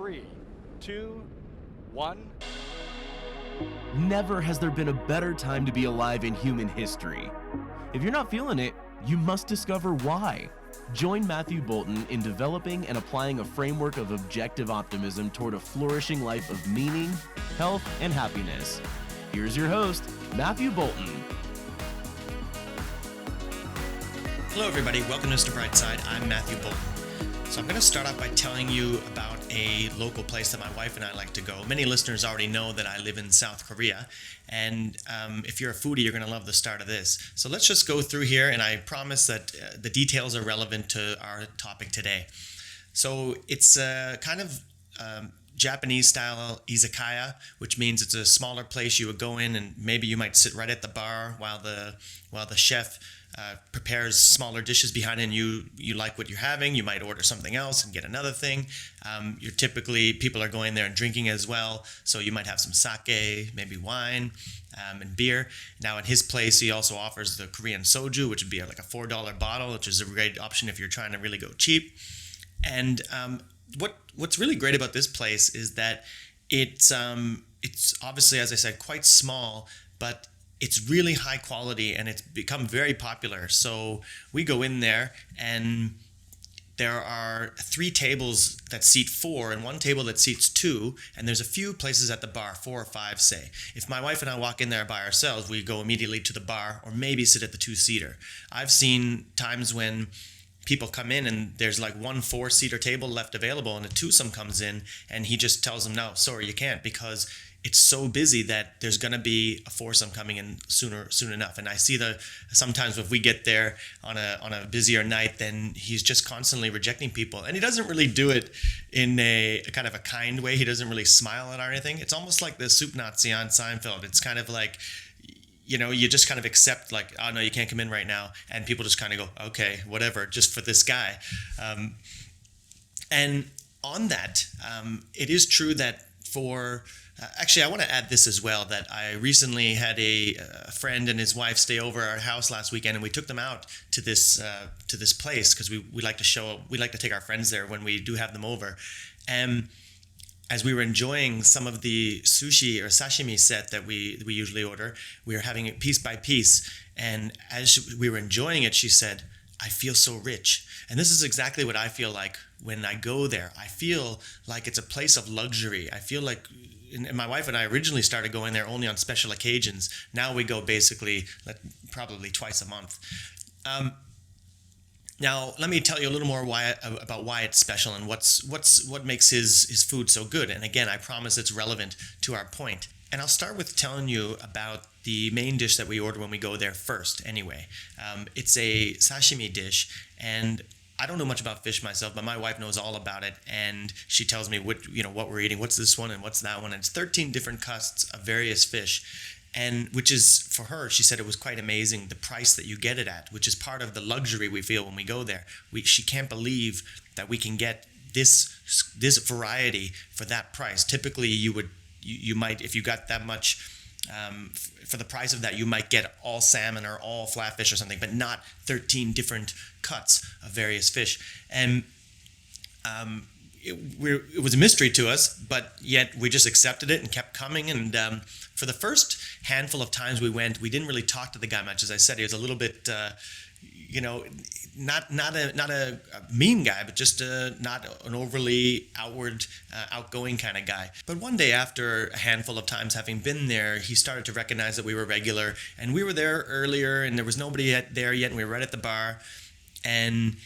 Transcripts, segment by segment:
3, 2, 1. Never has there been a better time to be alive in human history. If you're not feeling it, you must discover why. Join Matthew Bolton in developing and applying a framework of objective optimism toward a flourishing life of meaning, health, and happiness. Here's your host, Matthew Bolton. Hello everybody, welcome to Mr. Brightside. I'm Matthew Bolton. So I'm going to start off by telling you about a local place that my wife and I like to go. Many listeners already know that I live in South Korea, and if you're a foodie, you're going to love the start of this. So let's just go through here, and I promise that the details are relevant to our topic today. So it's kind of Japanese style izakaya, which means it's a smaller place. You would go in and maybe you might sit right at the bar while the chef prepares smaller dishes behind it, and you like what you're having. You might order something else and get another thing. People are going there and drinking as well, so you might have some sake, maybe wine, and beer. Now in his place, he also offers the Korean soju, which would be like a $4 bottle, which is a great option if you're trying to really go cheap. And what's really great about this place is that it's obviously, as I said, quite small, but it's really high quality and it's become very popular. So we go in there and there are 3 tables that seat 4 and 1 table that seats 2. And there's a few places at the bar, 4 or 5 say. If my wife and I walk in there by ourselves, we go immediately to the bar or maybe sit at the 2-seater. I've seen times when people come in and there's like 1 4-seater table left available and a twosome comes in and he just tells them, no, sorry, you can't, because it's so busy that there's going to be a foursome coming in soon enough. And I see sometimes if we get there on a busier night, then he's just constantly rejecting people. And he doesn't really do it in a kind of a kind way. He doesn't really smile at or anything. It's almost like the soup Nazi on Seinfeld. It's kind of like, you just kind of accept like, oh no, you can't come in right now. And people just kind of go, okay, whatever, just for this guy. And on that, it is true that actually, I want to add this as well, that I recently had a friend and his wife stay over our house last weekend, and we took them out to this place because we like to take our friends there when we do have them over. And as we were enjoying some of the sushi or sashimi set that we usually order, we were having it piece by piece. And as we were enjoying it, she said, I feel so rich. And this is exactly what I feel like when I go there. I feel like it's a place of luxury. I feel like, and my wife and I originally started going there only on special occasions. Now we go basically probably twice a month. Now, let me tell you a little more about why it's special and what makes his food so good. And again, I promise it's relevant to our point. And I'll start with telling you about the main dish that we order when we go there first anyway. It's a sashimi dish, and I don't know much about fish myself, but my wife knows all about it, and she tells me what we're eating, what's this one and what's that one. And it's 13 different cuts of various fish, and which is, for her, she said it was quite amazing, the price that you get it at, which is part of the luxury we feel when we go there. She can't believe that we can get this variety for that price. Typically, you might, if you got that much, for the price of that, you might get all salmon or all flatfish or something, but not 13 different cuts of various fish. And it was a mystery to us, but yet we just accepted it and kept coming. And for the first handful of times we went, we didn't really talk to the guy much. As I said, he was a little bit, not a mean guy, but just not an overly outgoing kind of guy. But one day, after a handful of times having been there, he started to recognize that we were regular, and we were there earlier, and there was nobody there yet, and we were right at the bar, and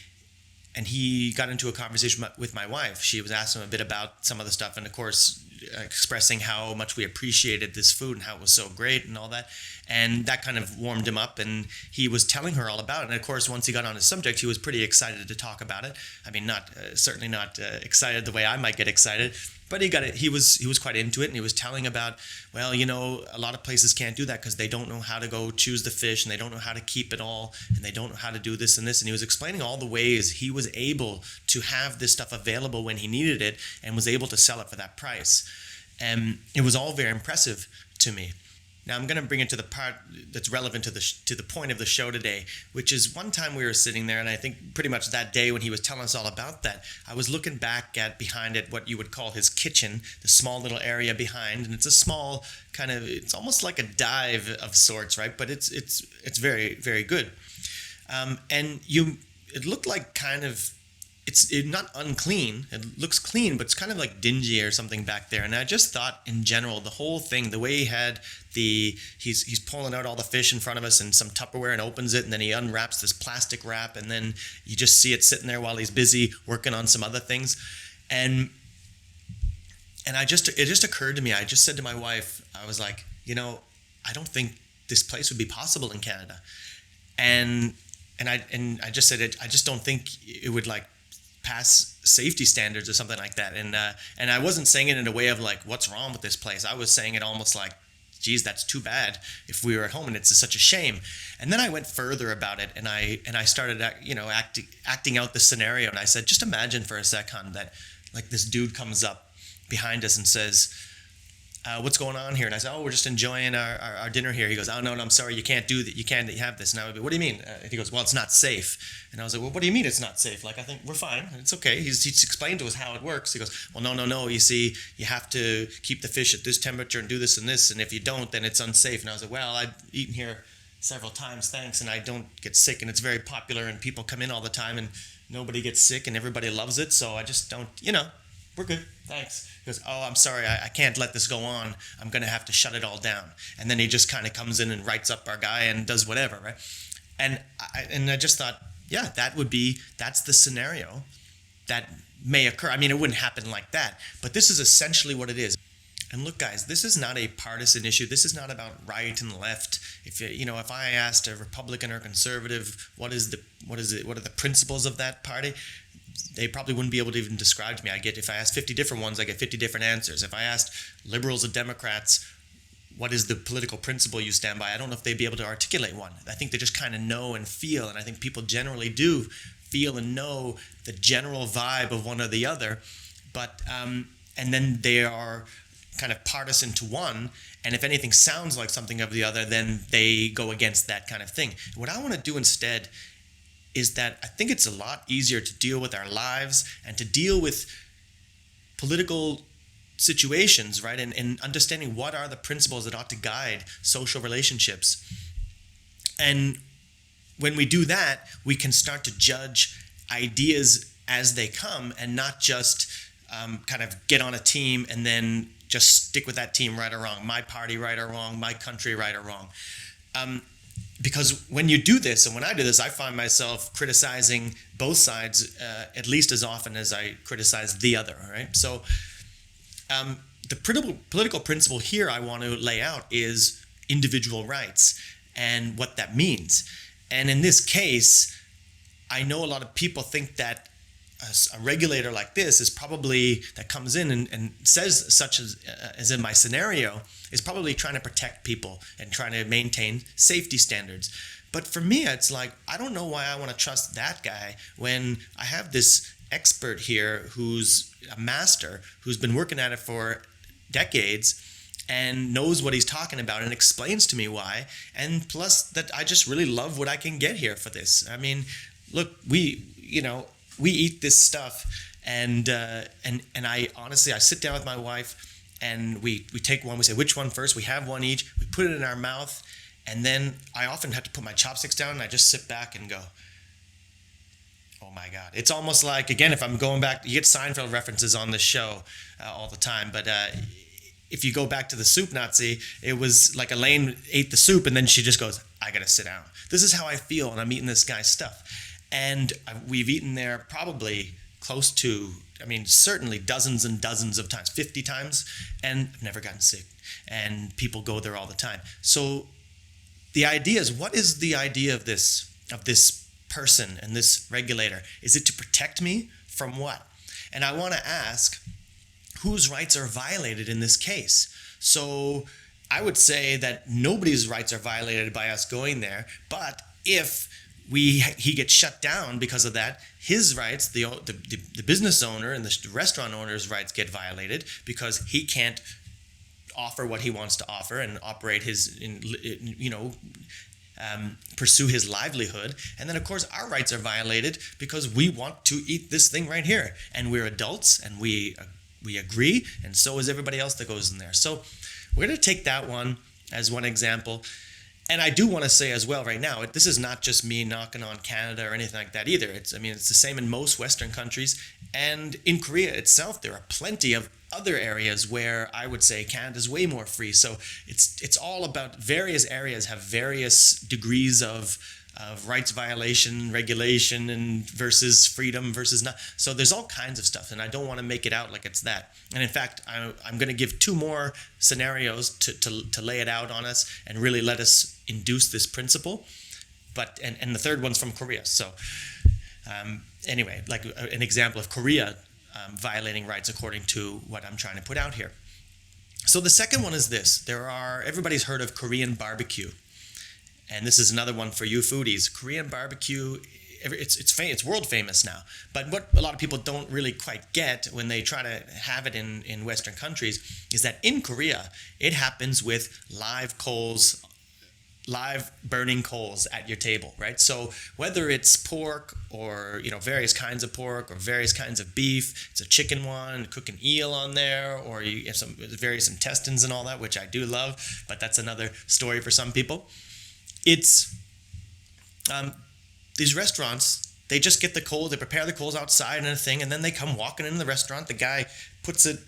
he got into a conversation with my wife. She was asking him a bit about some of the stuff, and of course, expressing how much we appreciated this food and how it was so great and all that. And that kind of warmed him up, and he was telling her all about it. And of course, once he got on his subject, he was pretty excited to talk about it. I mean, certainly not excited the way I might get excited, but he got it. He was quite into it, and he was telling about, well, a lot of places can't do that because they don't know how to go choose the fish, and they don't know how to keep it all, and they don't know how to do this and this. And he was explaining all the ways he was able to have this stuff available when he needed it, and was able to sell it for that price. And it was all very impressive to me. Now I'm going to bring it to the part that's relevant to the point of the show today, which is one time we were sitting there, and I think pretty much that day when he was telling us all about that, I was looking back at behind it what you would call his kitchen, the small little area behind, and it's a small kind of, it's almost like a dive of sorts, right? But it's very, very good. It looked like kind of, it's not unclean. It looks clean, but it's kind of like dingy or something back there. And I just thought, in general, the whole thing, the way he had he's pulling out all the fish in front of us in some Tupperware and opens it, and then he unwraps this plastic wrap, and then you just see it sitting there while he's busy working on some other things, and it just occurred to me. I just said to my wife, I was like, I don't think this place would be possible in Canada, and I just said I just don't think it would like pass safety standards or something like that. And I wasn't saying it in a way of like, what's wrong with this place? I was saying it almost like, geez, that's too bad if we were at home, and it's such a shame. And then I went further about it, and I started acting out the scenario, and I said, just imagine for a second that like this dude comes up behind us and says, what's going on here? And I said, we're just enjoying our dinner here. He goes, oh, no, I'm sorry, you can't do that. You can't have this. And I would be, what do you mean? He goes, well, it's not safe. And I was like, well, what do you mean it's not safe? Like, I think we're fine. It's okay. He's explained to us how it works. He goes, well, no. You see, you have to keep the fish at this temperature and do this and this. And if you don't, then it's unsafe. And I was like, well, I've eaten here several times, thanks. And I don't get sick. And it's very popular. And people come in all the time. And nobody gets sick. And everybody loves it. So I just don't, we're good. Thanks. He goes, oh, I'm sorry, I can't let this go on. I'm going to have to shut it all down. And then he just kind of comes in and writes up our guy and does whatever, right? And I just thought, yeah, that's the scenario that may occur. I mean, it wouldn't happen like that, but this is essentially what it is. And look, guys, this is not a partisan issue. This is not about right and left. If I asked a Republican or conservative, what are the principles of that party? They probably wouldn't be able to even describe to me. If I asked 50 different ones, I get 50 different answers. If I asked liberals or Democrats, what is the political principle you stand by? I don't know if they'd be able to articulate one. I think they just kind of know and feel, and I think people generally do feel and know the general vibe of one or the other, but and then they are kind of partisan to one, and if anything sounds like something of the other, then they go against that kind of thing. What I want to do instead is that I think it's a lot easier to deal with our lives and to deal with political situations, right? And understanding what are the principles that ought to guide social relationships. And when we do that, we can start to judge ideas as they come and not just kind of get on a team and then just stick with that team, right or wrong, my party, right or wrong, my country, right or wrong. Because when you do this, and when I do this, I find myself criticizing both sides at least as often as I criticize the other, right? So the political principle here I want to lay out is individual rights and what that means. And in this case, I know a lot of people think that a regulator like this is probably, that comes in and says such as in my scenario, is probably trying to protect people and trying to maintain safety standards. But for me, it's like, I don't know why I want to trust that guy when I have this expert here who's a master, who's been working at it for decades and knows what he's talking about and explains to me why. And plus that I just really love what I can get here for this. I mean, look, we eat this stuff, and I honestly, I sit down with my wife and we take one, we say which one first, we have one each, we put it in our mouth, and then I often have to put my chopsticks down and I just sit back and go, oh my God. It's almost like, again, if I'm going back, you get Seinfeld references on this show all the time, but if you go back to the soup Nazi, it was like Elaine ate the soup and then she just goes, I gotta sit down. This is how I feel when I'm eating this guy's stuff. And we've eaten there probably close to, certainly dozens and dozens of times, 50 times, and I've never gotten sick. And people go there all the time. So the idea is, what is the idea of this person and this regulator? Is it to protect me from what? And I want to ask, whose rights are violated in this case? So I would say that nobody's rights are violated by us going there, but if he gets shut down because of that, his rights, the business owner and the restaurant owner's rights get violated because he can't offer what he wants to offer and operate pursue his livelihood. And then, of course, our rights are violated because we want to eat this thing right here. And we're adults, and we agree, and so is everybody else that goes in there. So we're going to take that one as one example. And I do want to say as well right now, this is not just me knocking on Canada or anything like that either. It's the same in most Western countries. And in Korea itself, there are plenty of other areas where I would say Canada's way more free. So it's all about various areas have various degrees of rights violation, regulation, and versus freedom versus not. So there's all kinds of stuff, and I don't want to make it out like it's that. And in fact, I'm going to give 2 more scenarios to lay it out on us and really let us induce this principle. But and the third one's from Korea. So anyway, like an example of Korea violating rights according to what I'm trying to put out here. So the second one is this. Everybody's heard of Korean barbecue. And this is another one for you foodies. Korean barbecue, it's world famous now. But what a lot of people don't really quite get when they try to have it in Western countries is that in Korea, it happens with live burning coals at your table, right? So whether it's pork or various kinds of pork or various kinds of beef, it's a chicken one, cook an eel on there, or you have some various intestines and all that, which I do love, but that's another story for some people. It's these restaurants, they just get the coal, they prepare the coals outside and a thing, and then they come walking into the restaurant. The guy holds it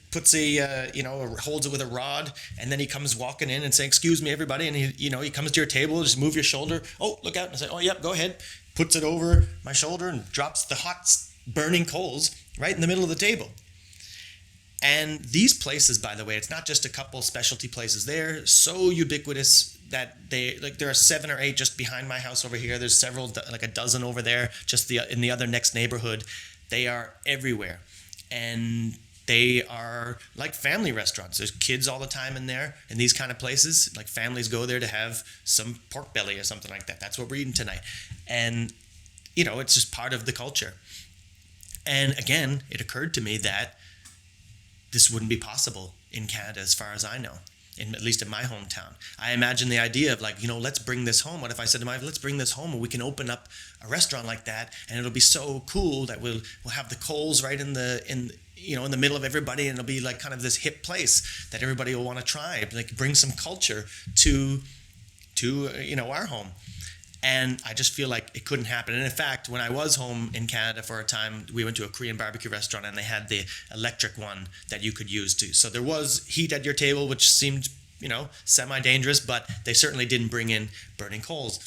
with a rod, and then he comes walking in and saying, "Excuse me, everybody," and he comes to your table, just move your shoulder. "Oh, look out!" And I say, "Oh, yep, go ahead." Puts it over my shoulder and drops the hot burning coals right in the middle of the table. And these places, by the way, it's not just a couple specialty places. They're so ubiquitous that there are 7 or 8 just behind my house over here. There's several, like a dozen over there, just in the other next neighborhood. They are everywhere. And they are like family restaurants. There's kids all the time in there in these kind of places. Like families go there to have some pork belly or something like that. That's what we're eating tonight. And, it's just part of the culture. And again, it occurred to me that this wouldn't be possible in Canada as far as I know, at least in my hometown. I imagine the idea of let's bring this home. What if I said to my wife, let's bring this home and we can open up a restaurant like that, and it'll be so cool that we'll have the coals right in the middle of everybody, and it'll be like kind of this hip place that everybody will want to try, like bring some culture to our home. And I just feel like it couldn't happen. And in fact, when I was home in Canada for a time, we went to a Korean barbecue restaurant, and they had the electric one that you could use too. So there was heat at your table, which seemed, semi-dangerous, but they certainly didn't bring in burning coals.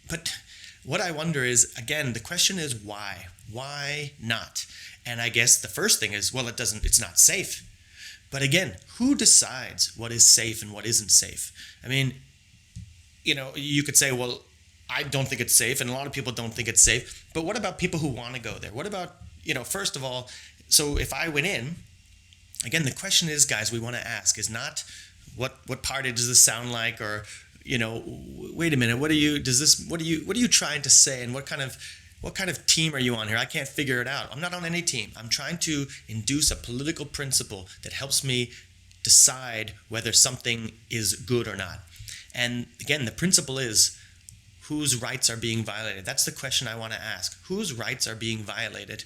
But what I wonder is, again, the question is why? Why not? And I guess the first thing is, well, it's not safe. But again, who decides what is safe and what isn't safe? I mean, you could say, well, I don't think it's safe, and a lot of people don't think it's safe. But what about people who want to go there? What about, first of all, so if I went in, again, the question is, guys, we want to ask is not what party does this sound like, or, wait a minute, what are you trying to say, and what kind of team are you on here? I can't figure it out. I'm not on any team. I'm trying to induce a political principle that helps me decide whether something is good or not. And again, the principle is, whose rights are being violated? That's the question I want to ask. Whose rights are being violated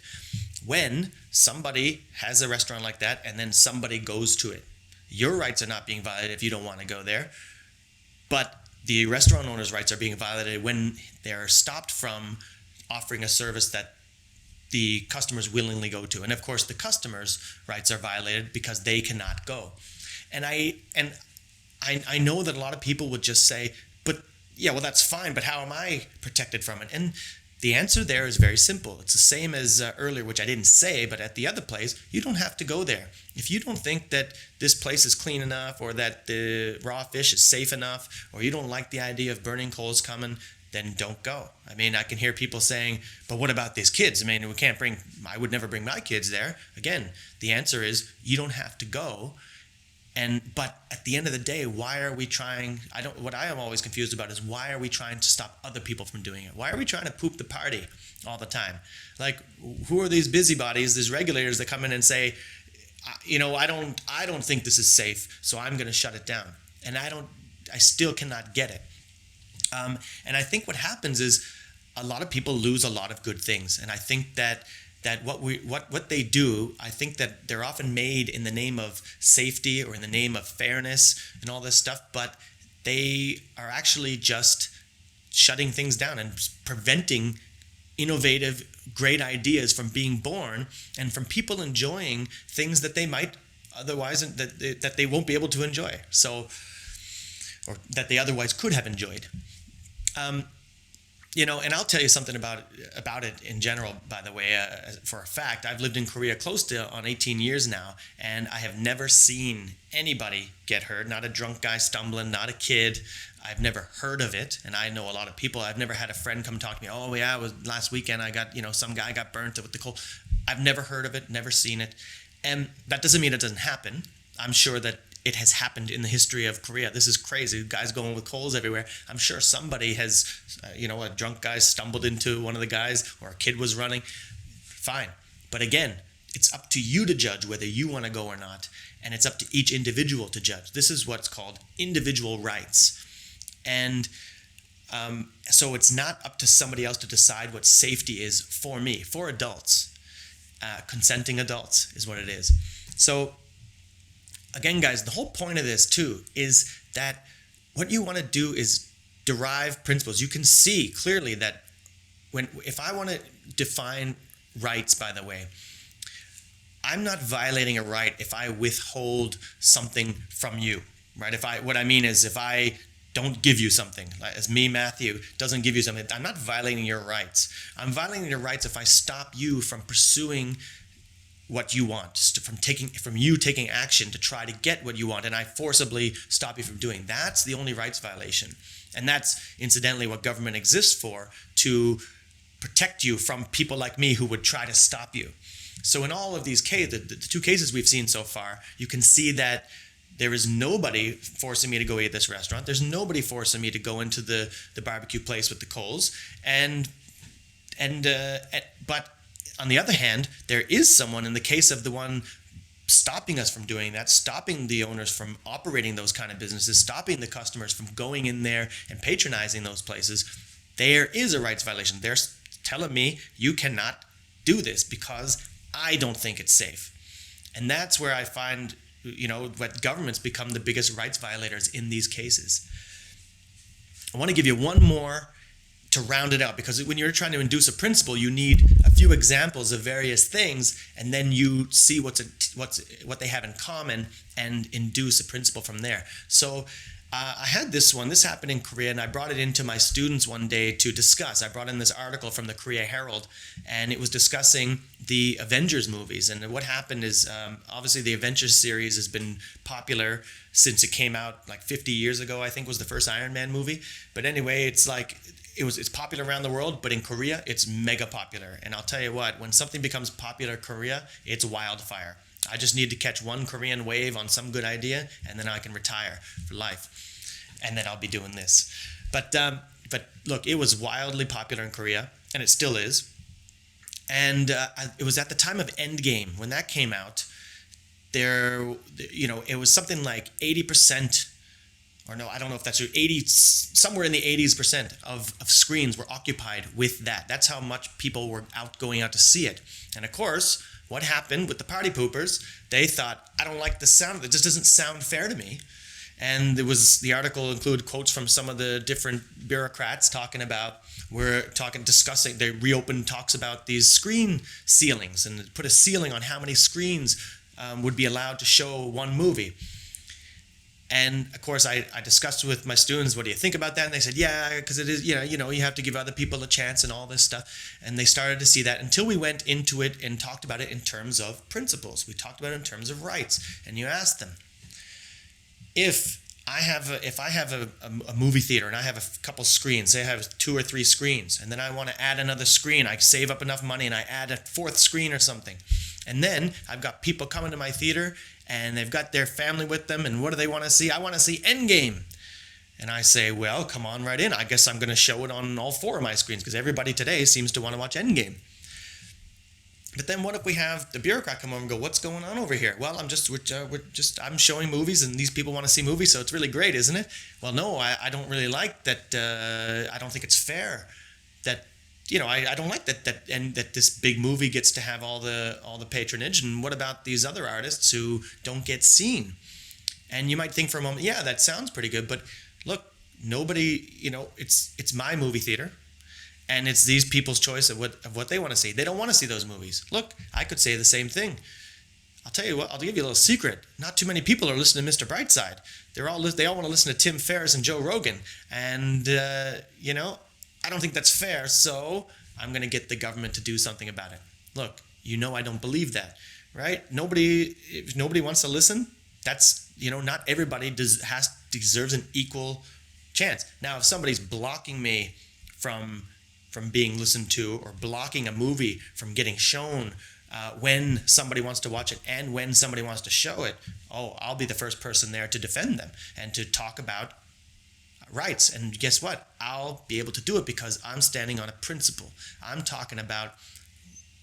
when somebody has a restaurant like that and then somebody goes to it? Your rights are not being violated if you don't want to go there, but the restaurant owner's rights are being violated when they're stopped from offering a service that the customers willingly go to. And of course, the customer's rights are violated because they cannot go. And I know that a lot of people would just say, but yeah, well, that's fine, but how am I protected from it? And the answer there is very simple. It's the same as earlier, which I didn't say, but at the other place, you don't have to go there. If you don't think that this place is clean enough, or that the raw fish is safe enough, or you don't like the idea of burning coals coming, then don't go. I mean, I can hear people saying, but what about these kids? I mean, I would never bring my kids there. Again, the answer is you don't have to go. But at the end of the day, why are we trying? What I am always confused about is, why are we trying to stop other people from doing it? Why are we trying to poop the party all the time? Like, who are these busybodies, these regulators that come in and say, I don't think this is safe, so I'm going to shut it down. And I still cannot get it. And I think what happens is a lot of people lose a lot of good things. And I think that what they do, I think that they're often made in the name of safety or in the name of fairness and all this stuff, but they are actually just shutting things down and preventing innovative, great ideas from being born and from people enjoying things that they might otherwise that they won't be able to enjoy. So, or that they otherwise could have enjoyed. And I'll tell you something about it in general, by the way, for a fact. I've lived in Korea close to on 18 years now, and I have never seen anybody get hurt, not a drunk guy stumbling, not a kid. I've never heard of it, and I know a lot of people. I've never had a friend come talk to me, oh yeah, it was last weekend I got, some guy got burnt with the coal. I've never heard of it, never seen it. And that doesn't mean it doesn't happen. I'm sure that it has happened in the history of Korea. This is crazy. Guys going with coals everywhere. I'm sure somebody has, a drunk guy stumbled into one of the guys, or a kid was running. Fine. But again, it's up to you to judge whether you want to go or not. And it's up to each individual to judge. This is what's called individual rights. And so it's not up to somebody else to decide what safety is for me, for adults. Consenting adults is what it is. So again, guys, the whole point of this too is that what you want to do is derive principles. You can see clearly that if I want to define rights, by the way, I'm not violating a right if I withhold something from you, right? What I mean is if I don't give you something, like as me, Matthew, doesn't give you something, I'm not violating your rights. I'm violating your rights if I stop you from pursuing what you want, from you taking action to try to get what you want, and I forcibly stop you from doing. That's the only rights violation. And that's incidentally what government exists for, to protect you from people like me who would try to stop you. So in all of these cases, the two cases we've seen so far, you can see that there is nobody forcing me to go eat at this restaurant. There's nobody forcing me to go into the barbecue place with the coals. But on the other hand, there is someone, in the case of the one stopping us from doing that, stopping the owners from operating those kind of businesses, stopping the customers from going in there and patronizing those places, there is a rights violation. They're telling me you cannot do this because I don't think it's safe. And that's where I find, what governments become the biggest rights violators in these cases. I want to give you one more to round it out, because when you're trying to induce a principle, you need a few examples of various things, and then you see what they have in common and induce a principle from there. So I had this one. This happened in Korea, and I brought it into my students one day to discuss. I brought in this article from the Korea Herald, and it was discussing the Avengers movies. And what happened is, obviously, the Avengers series has been popular since it came out like 50 years ago, I think was the first Iron Man movie. But anyway, it's popular around the world, but in Korea, it's mega popular. And I'll tell you what, when something becomes popular in Korea, it's wildfire. I just need to catch one Korean wave on some good idea, and then I can retire for life. And then I'll be doing this. But look, it was wildly popular in Korea, and it still is. And it was at the time of Endgame. When that came out, it was something like 80%, or no, I don't know if that's true, somewhere in the 80% of screens were occupied with that. That's how much people were going out to see it. And of course, what happened with the party poopers? They thought, I don't like the sound of it. It just doesn't sound fair to me. And the article included quotes from some of the different bureaucrats discussing, they reopened talks about these screen ceilings and put a ceiling on how many screens would be allowed to show one movie. And of course, I discussed with my students, what do you think about that? And they said, yeah, because it is, you have to give other people a chance and all this stuff. And they started to see that until we went into it and talked about it in terms of principles. We talked about it in terms of rights. And you asked them, if I have a movie theater and I have a couple screens, say I have 2 or 3 screens, and then I want to add another screen, I save up enough money and I add a 4th screen or something. And then I've got people coming to my theater and they've got their family with them, and what do they want to see? I want to see Endgame. And I say, well, come on right in. I guess I'm going to show it on all 4 of my screens because everybody today seems to want to watch Endgame. But then what if we have the bureaucrat come over and go, what's going on over here? Well, I'm showing movies and these people want to see movies, so it's really great, isn't it? Well, no, I don't really like that. I don't think it's fair that, I don't like that this big movie gets to have all the patronage. And what about these other artists who don't get seen? And you might think for a moment, yeah, that sounds pretty good, but look, nobody, it's my movie theater. And it's these people's choice of what they want to see. They don't want to see those movies. Look, I could say the same thing. I'll tell you what. I'll give you a little secret. Not too many people are listening to Mr. Brightside. They all want to listen to Tim Ferriss and Joe Rogan. And I don't think that's fair. So I'm going to get the government to do something about it. Look, I don't believe that, right? If nobody wants to listen, that's not everybody deserves an equal chance. Now, if somebody's blocking me from being listened to, or blocking a movie from getting shown when somebody wants to watch it and when somebody wants to show it, I'll be the first person there to defend them and to talk about rights. And guess what? I'll be able to do it because I'm standing on a principle. I'm talking about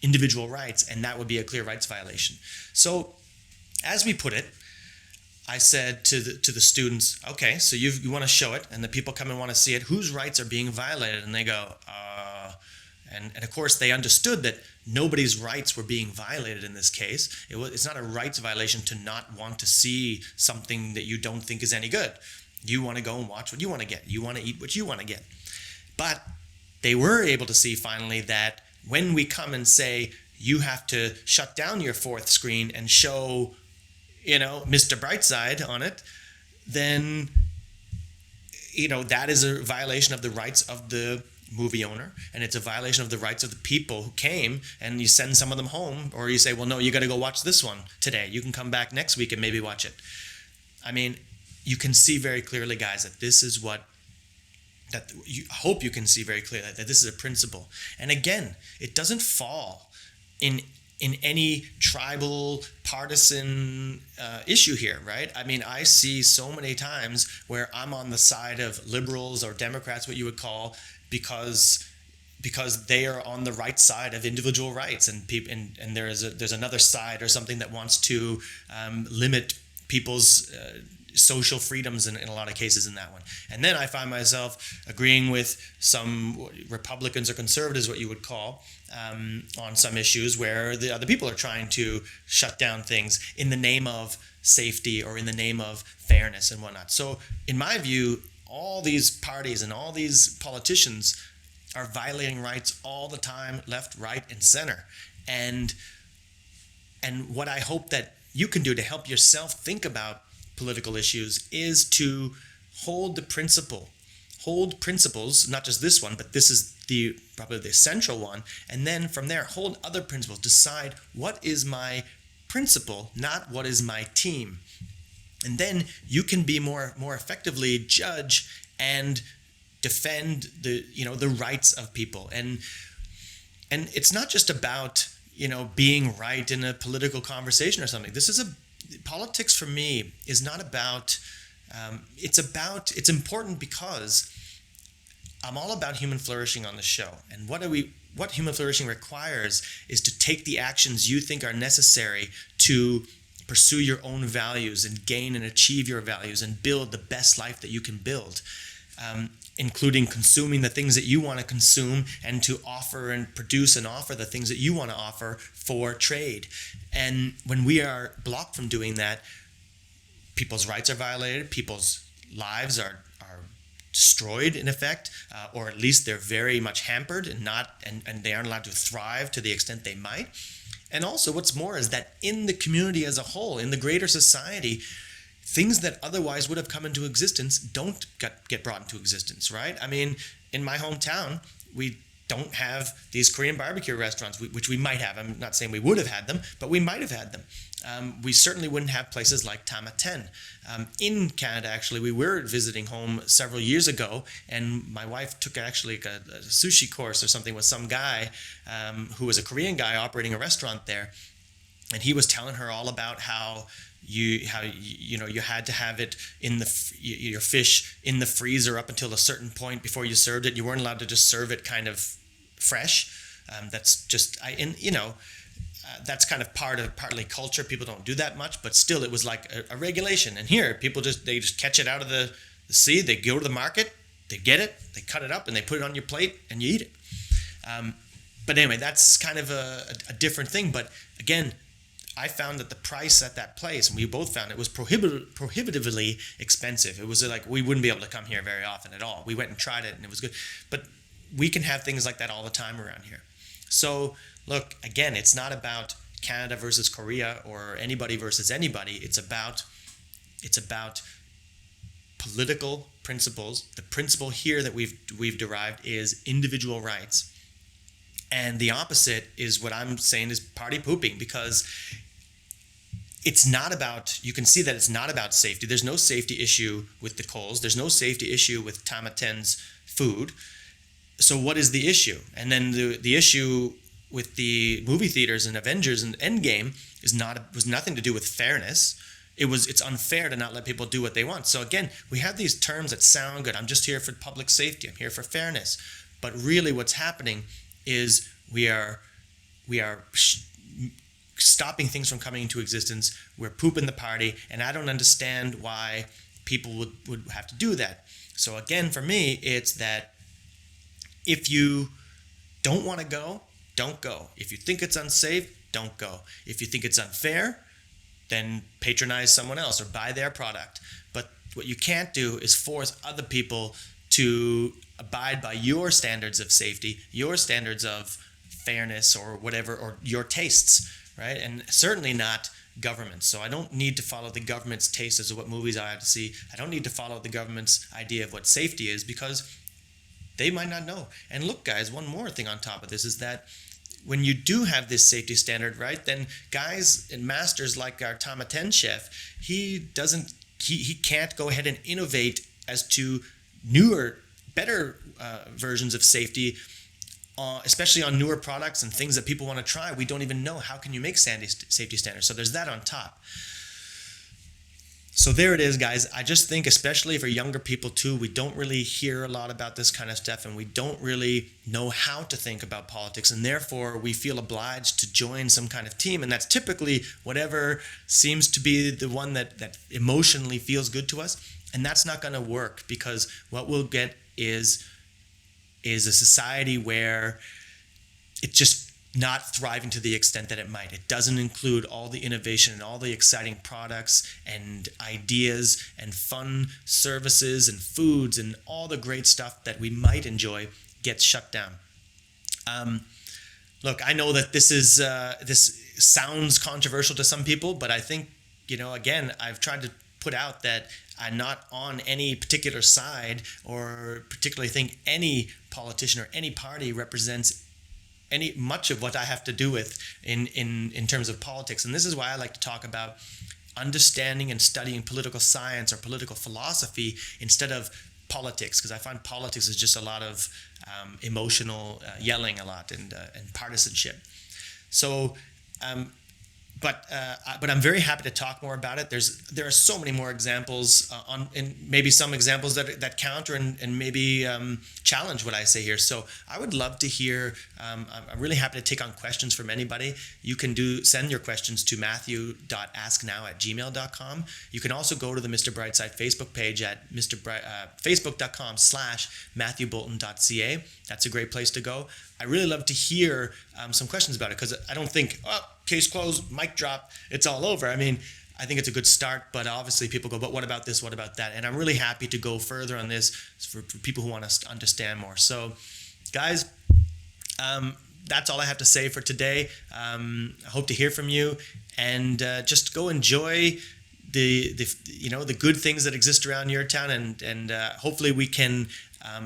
individual rights, and that would be a clear rights violation. So, as we put it, I said to the students, okay, so you want to show it, and the people come and want to see it. Whose rights are being violated? And they go, and of course they understood that nobody's rights were being violated in this case. It's not a rights violation to not want to see something that you don't think is any good. You want to go and watch what you want to get. You want to eat what you want to get. But they were able to see finally that when we come and say you have to shut down your fourth screen and show Mr. Brightside on it, then that is a violation of the rights of the movie owner, and it's a violation of the rights of the people who came, and you send some of them home, or you say, well, no, you got to go watch this one today. You can come back next week and maybe watch it. I mean, you can see very clearly, guys, that this is hope you can see very clearly that this is a principle. And again, it doesn't fall in any tribal, partisan issue here, right? I mean, I see so many times where I'm on the side of liberals or Democrats, what you would call, because they are on the right side of individual rights, and there's another side or something that wants to limit people's social freedoms in a lot of cases in that one. And then I find myself agreeing with some Republicans or conservatives, what you would call, on some issues where the other people are trying to shut down things in the name of safety or in the name of fairness and whatnot. So in my view, all these parties and all these politicians are violating rights all the time, left, right, and center. And what I hope that you can do to help yourself think about political issues is to hold principles, not just this one, but this is probably the central one, and then from there hold other principles. Decide what is my principle, not what is my team. And then you can be more effectively judge and defend the rights of people. And it's not just about being right in a political conversation or something. Politics for me is not about. It's important because I'm all about human flourishing on the show. And what human flourishing requires is to take the actions you think are necessary to pursue your own values and gain and achieve your values and build the best life that you can build, including consuming the things that you want to consume and to offer and produce and offer the things that you want to offer for trade. And when we are blocked from doing that, people's rights are violated, people's lives are destroyed in effect, or at least they're very much hampered and they aren't allowed to thrive to the extent they might. And also what's more is that in the community as a whole, in the greater society, things that otherwise would have come into existence don't get brought into existence, right? I mean, in my hometown, we don't have these Korean barbecue restaurants, which we might have. I'm not saying we would have had them, but we might have had them. We certainly wouldn't have places like Tamaten. In Canada, actually, we were visiting home several years ago, and my wife took actually a sushi course or something with some guy who was a Korean guy operating a restaurant there, and he was telling her all about how you had to have it in your fish in the freezer up until a certain point before you served it. You weren't allowed to just serve it kind of fresh. That's just that's kind of partly culture. People don't do that much, but still it was like a regulation. And here people they just catch it out of the sea. They go to the market, they get it, they cut it up, and they put it on your plate, and you eat it. But anyway, that's kind of a different thing. But again, I found that the price at that place, and we both found it was prohibitively expensive. It was like we wouldn't be able to come here very often at all. We went and tried it, and it was good. But we can have things like that all the time around here. So look, again, it's not about Canada versus Korea or anybody versus anybody. It's about political principles. The principle here that we've derived is individual rights. And the opposite is what I'm saying is party pooping, because it's not about, you can see that it's not about safety. There's no safety issue with the Coles. There's no safety issue with Tamaten's food. So what is the issue? And then the issue with the movie theaters and Avengers and Endgame was nothing to do with fairness. It's unfair to not let people do what they want. So again, we have these terms that sound good. I'm just here for public safety. I'm here for fairness. But really what's happening is we are stopping things from coming into existence. We're pooping the party, and I don't understand why people would have to do that. So again, for me, it's that if you don't want to go, don't go. If you think it's unsafe, don't go. If you think it's unfair, then patronize someone else or buy their product. But what you can't do is force other people to abide by your standards of safety, your standards of fairness or whatever, or your tastes, right? And certainly not governments. So I don't need to follow the government's taste as to what movies I have to see. I don't need to follow the government's idea of what safety is, because they might not know. And look, guys, one more thing on top of this is that when you do have this safety standard, right, then guys and masters like our Tamaten chef, he can't go ahead and innovate as to newer, better versions of safety, especially on newer products and things that people want to try. We don't even know, how can you make safety standards? So there's that on top. So there it is, guys. I just think, especially for younger people too, we don't really hear a lot about this kind of stuff, and we don't really know how to think about politics, and therefore we feel obliged to join some kind of team, and that's typically whatever seems to be the one that emotionally feels good to us. And that's not going to work, because what we'll get is a society where it's just not thriving to the extent that it might. It doesn't include all the innovation and all the exciting products and ideas and fun services and foods and all the great stuff that we might enjoy gets shut down. Look, I know that this sounds controversial to some people, but I think, again, I've tried to put out that I'm not on any particular side, or particularly think any politician or any party represents much of what I have to do with in terms of politics. And this is why I like to talk about understanding and studying political science or political philosophy instead of politics, because I find politics is just a lot of emotional yelling a lot and partisanship. So But I'm very happy to talk more about it. There are so many more examples and maybe some examples that counter and maybe challenge what I say here. So I would love to hear. I'm really happy to take on questions from anybody. You can send your questions to matthew.asknow@gmail.com. You can also go to the Mr. Brightside Facebook page at facebook.com/matthewbolton.ca. That's a great place to go. I really love to hear some questions about it, because I don't think, case closed, mic drop, it's all over. I mean, I think it's a good start, but obviously people go, but what about this, what about that? And I'm really happy to go further on this for people who want to understand more. So, guys, that's all I have to say for today. I hope to hear from you, and just go enjoy the good things that exist around your town, and hopefully we can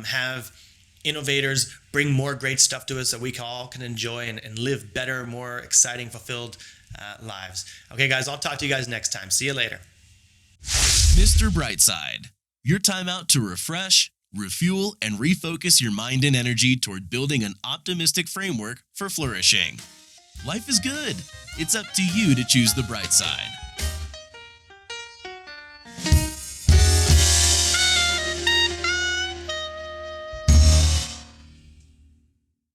have innovators bring more great stuff to us that we all can enjoy and live better, more exciting, fulfilled lives. Okay, guys, I'll talk to you guys next time. See you later. Mr. Brightside, your time out to refresh, refuel, and refocus your mind and energy toward building an optimistic framework for flourishing. Life is good. It's up to you to choose the bright side.